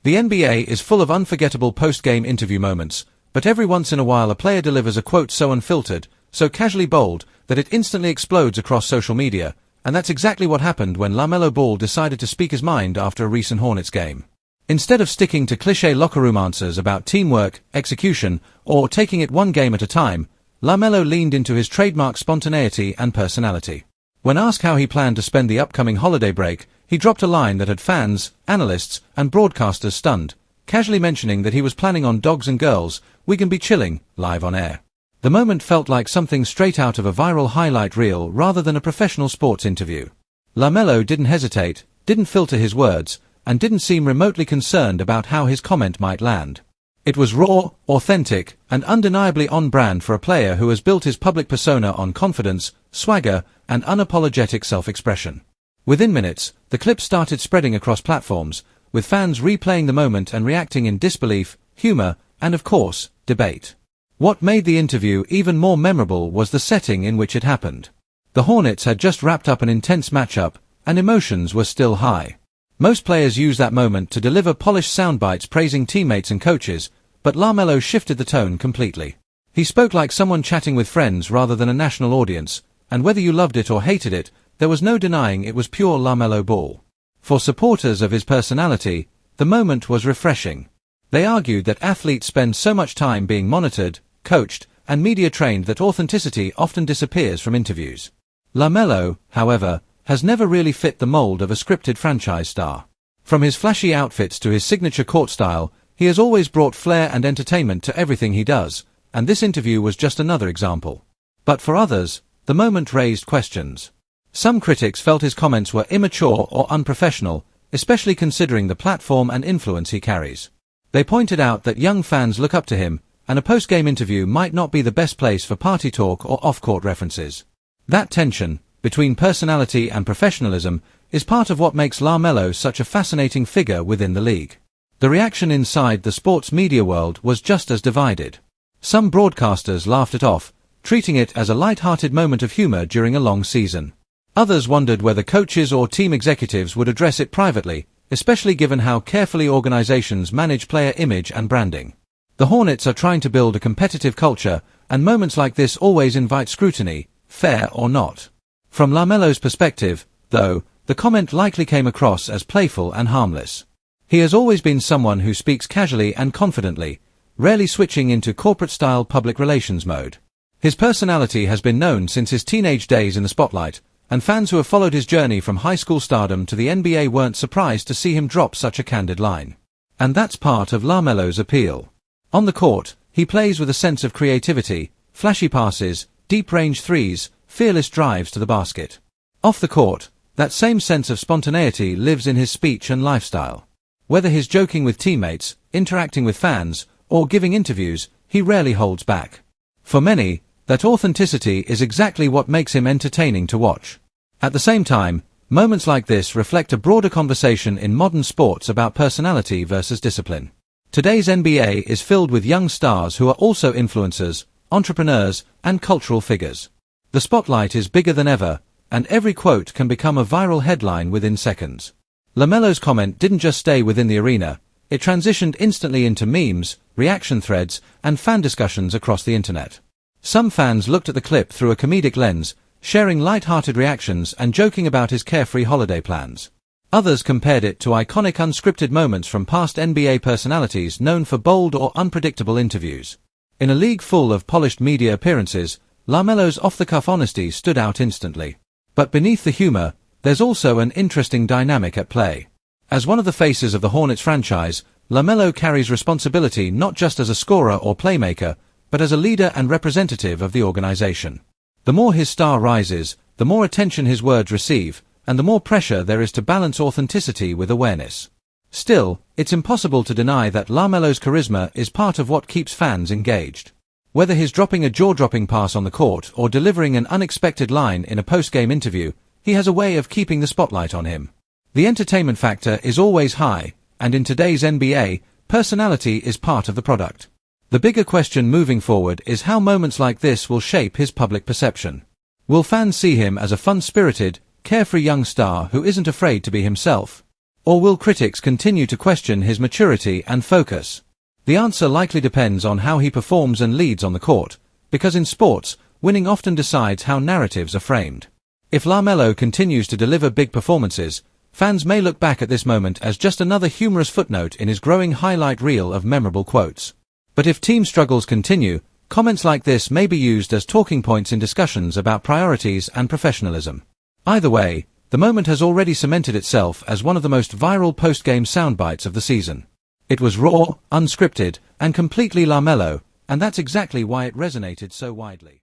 The NBA is full of unforgettable post-game interview moments, but every once in a while a player delivers a quote so unfiltered, so casually bold, that it instantly explodes across social media, and that's exactly what happened when LaMelo Ball decided to speak his mind after a recent Hornets game. Instead of sticking to cliché locker room answers about teamwork, execution, or taking it one game at a time, LaMelo leaned into his trademark spontaneity and personality. When asked how he planned to spend the upcoming holiday break, he dropped a line that had fans, analysts, and broadcasters stunned, casually mentioning that he was planning on dogs and girls, we can be chilling, live on air. The moment felt like something straight out of a viral highlight reel rather than a professional sports interview. LaMelo didn't hesitate, didn't filter his words, and didn't seem remotely concerned about how his comment might land. It was raw, authentic, and undeniably on-brand for a player who has built his public persona on confidence, swagger, and unapologetic self-expression. Within minutes, the clip started spreading across platforms, with fans replaying the moment and reacting in disbelief, humor, and of course, debate. What made the interview even more memorable was the setting in which it happened. The Hornets had just wrapped up an intense matchup, and emotions were still high. Most players use that moment to deliver polished soundbites praising teammates and coaches, but LaMelo shifted the tone completely. He spoke like someone chatting with friends rather than a national audience, and whether you loved it or hated it, there was no denying it was pure LaMelo Ball. For supporters of his personality, the moment was refreshing. They argued that athletes spend so much time being monitored, coached, and media trained that authenticity often disappears from interviews. LaMelo, however, has never really fit the mold of a scripted franchise star. From his flashy outfits to his signature court style, he has always brought flair and entertainment to everything he does, and this interview was just another example. But for others, the moment raised questions. Some critics felt his comments were immature or unprofessional, especially considering the platform and influence he carries. They pointed out that young fans look up to him, and a post-game interview might not be the best place for party talk or off-court references. That tension, between personality and professionalism, is part of what makes LaMelo such a fascinating figure within the league. The reaction inside the sports media world was just as divided. Some broadcasters laughed it off, treating it as a light-hearted moment of humor during a long season. Others wondered whether coaches or team executives would address it privately, especially given how carefully organizations manage player image and branding. The Hornets are trying to build a competitive culture, and moments like this always invite scrutiny, fair or not. From LaMelo's perspective, though, the comment likely came across as playful and harmless. He has always been someone who speaks casually and confidently, rarely switching into corporate-style public relations mode. His personality has been known since his teenage days in the spotlight, and fans who have followed his journey from high school stardom to the NBA weren't surprised to see him drop such a candid line. And that's part of LaMelo's appeal. On the court, he plays with a sense of creativity, flashy passes, deep-range threes, fearless drives to the basket. Off the court, that same sense of spontaneity lives in his speech and lifestyle. Whether he's joking with teammates, interacting with fans, or giving interviews, he rarely holds back. For many, that authenticity is exactly what makes him entertaining to watch. At the same time, moments like this reflect a broader conversation in modern sports about personality versus discipline. Today's NBA is filled with young stars who are also influencers, entrepreneurs, and cultural figures. The spotlight is bigger than ever, and every quote can become a viral headline within seconds. LaMelo's comment didn't just stay within the arena, it transitioned instantly into memes, reaction threads, and fan discussions across the internet. Some fans looked at the clip through a comedic lens, sharing light-hearted reactions and joking about his carefree holiday plans. Others compared it to iconic unscripted moments from past NBA personalities known for bold or unpredictable interviews. In a league full of polished media appearances, LaMelo's off-the-cuff honesty stood out instantly. But beneath the humor, there's also an interesting dynamic at play. As one of the faces of the Hornets franchise, LaMelo carries responsibility not just as a scorer or playmaker, but as a leader and representative of the organization. The more his star rises, the more attention his words receive, and the more pressure there is to balance authenticity with awareness. Still, it's impossible to deny that LaMelo's charisma is part of what keeps fans engaged. Whether he's dropping a jaw-dropping pass on the court or delivering an unexpected line in a post-game interview, he has a way of keeping the spotlight on him. The entertainment factor is always high, and in today's NBA, personality is part of the product. The bigger question moving forward is how moments like this will shape his public perception. Will fans see him as a fun-spirited, carefree young star who isn't afraid to be himself? Or will critics continue to question his maturity and focus? The answer likely depends on how he performs and leads on the court, because in sports, winning often decides how narratives are framed. If LaMelo continues to deliver big performances, fans may look back at this moment as just another humorous footnote in his growing highlight reel of memorable quotes. But if team struggles continue, comments like this may be used as talking points in discussions about priorities and professionalism. Either way, the moment has already cemented itself as one of the most viral post-game soundbites of the season. It was raw, unscripted, and completely LaMelo, and that's exactly why it resonated so widely.